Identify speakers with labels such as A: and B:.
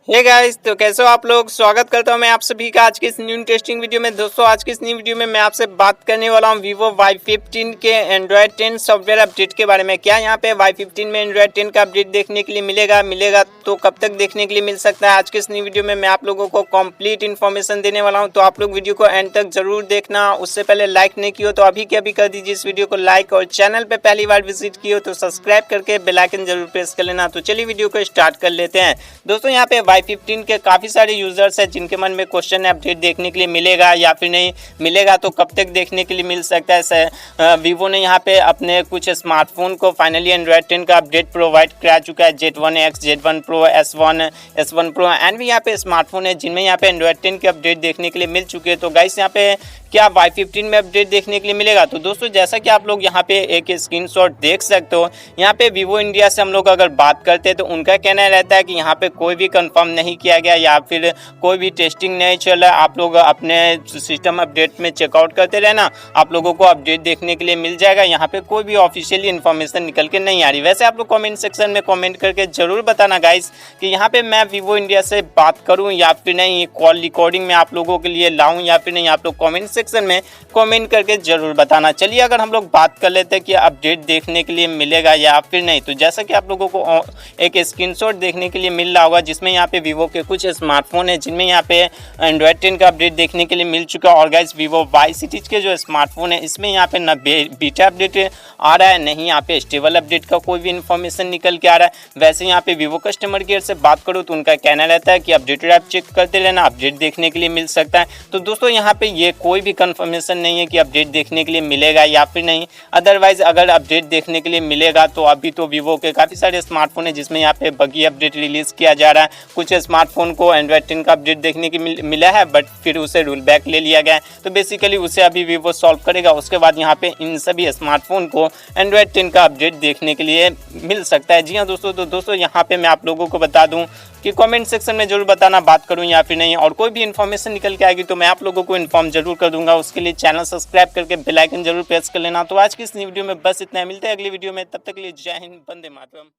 A: Hey guys, तो कैसे हो आप लोग। स्वागत करता हूं मैं आप सभी का आज के इस न्यू टेस्टिंग वीडियो में। दोस्तों आज की इस न्यू वीडियो में मैं आपसे बात करने वाला हूं Vivo Y15 के एंड्रॉयड 10 सॉफ्टवेयर अपडेट के बारे में। क्या यहां पे Y15 में एंड्रॉयड 10 का अपडेट देखने के लिए मिलेगा तो कब तक देखने के लिए मिल सकता है। आज के इस न्यू वीडियो में मैं आप लोगों को कंप्लीट इन्फॉर्मेशन देने वाला हूँ, तो आप लोग वीडियो को एंड तक जरूर देखना। उससे पहले लाइक नहीं किया तो अभी के अभी कर दीजिए इस वीडियो को लाइक, और चैनल पर पहली बार विजिट किए तो सब्सक्राइब करके बेल आइकन जरूर प्रेस कर लेना। तो चलिए वीडियो को स्टार्ट कर लेते हैं। दोस्तों यहाँ पे Y15 के काफ़ी सारे यूजर्स हैं जिनके मन में क्वेश्चन है अपडेट देखने के लिए मिलेगा या फिर नहीं मिलेगा, तो कब तक देखने के लिए मिल सकता है। वीवो ने यहाँ पे अपने कुछ स्मार्टफोन को फाइनली एंड्रॉयड 10 का अपडेट प्रोवाइड करा चुका है। Z1X, Z1 Pro, S1 Pro and भी यहाँ पे स्मार्टफोन है जिनमें यहाँ पे एंड्रॉयड 10 के अपडेट देखने के लिए मिल चुके हैं। तो गाइस यहाँ पे क्या Y15 में अपडेट देखने के लिए मिलेगा। तो दोस्तों जैसा कि आप लोग यहाँ पे एक स्क्रीनशॉट देख सकते हो, यहाँ पे वीवो इंडिया से हम लोग अगर बात करते हैं तो उनका कहना रहता है कि यहाँ पे कोई भी कंफर्म नहीं किया गया या फिर कोई भी टेस्टिंग नहीं चल रहा। आप लोग अपने सिस्टम अपडेट में चेकआउट करते रहना, आप लोगों को अपडेट देखने के लिए मिल जाएगा। यहाँ पे कोई भी ऑफिशियली इन्फॉर्मेशन निकल के नहीं आ रही। वैसे आप लोग कॉमेंट सेक्शन में कॉमेंट करके जरूर बताना गाइस कि यहाँ पे मैं वीवो इंडिया से बात करूँ या फिर नहीं, कॉल रिकॉर्डिंग में आप लोगों के लिए लाऊं या फिर नहीं। आप लोग कॉमेंट सेक्शन में कमेंट करके जरूर बताना। चलिए अगर हम लोग बात कर लेते हैं कि अपडेट देखने के लिए मिलेगा या फिर नहीं, तो जैसा कि आप लोगों को एक स्क्रीनशॉट देखने के लिए मिल रहा होगा जिसमें यहाँ पे वीवो के कुछ स्मार्टफोन है जिनमें यहाँ पे एंड्रॉयड 10 का अपडेट देखने के लिए मिल चुका है। और गाइस वीवो वाई सीरीज के जो स्मार्टफोन है इसमें यहाँ पे न बीटा अपडेट आ रहा है, नहीं यहाँ पे स्टेबल अपडेट का कोई भी इन्फॉर्मेशन निकल के आ रहा है। वैसे यहाँ पे वीवो कस्टमर केयर से बात करूँ तो उनका कहना रहता है कि अपडेटेड आप चेक करते रहना, अपडेट देखने के लिए मिल सकता है। तो दोस्तों यहाँ पे ये कोई भी कंफर्मेशन नहीं है कि अपडेट देखने के लिए मिलेगा या फिर नहीं। अदरवाइज अगर अपडेट देखने के लिए मिलेगा तो अभी तो वीवो के काफ़ी सारे स्मार्टफोन है जिसमें यहाँ पे बगी अपडेट रिलीज़ किया जा रहा है। कुछ स्मार्टफोन को एंड्रॉयड 10 का अपडेट देखने की मिला है बट फिर उसे रूल बैक ले लिया गया है। तो बेसिकली उसे अभी वीवो सॉल्व करेगा, उसके बाद यहाँ पे इन सभी स्मार्टफोन को एंड्रॉयड 10 का अपडेट देखने के लिए मिल सकता है। जी हाँ दोस्तों, तो दोस्तों यहाँ पे मैं आप लोगों को बता दूँ कि कमेंट सेक्शन में जरूर बताना बात करूं या फिर नहीं, और कोई भी इन्फॉर्मेशन निकल के आएगी तो मैं आप लोगों को इन्फॉर्म जरूर कर दूंगा। उसके लिए चैनल सब्सक्राइब करके बेल आइकन जरूर प्रेस कर लेना। तो आज की इस वीडियो में बस इतना, मिलते हैं अगली वीडियो में, तब तक के लिए जय हिंद, वंदे मातरम।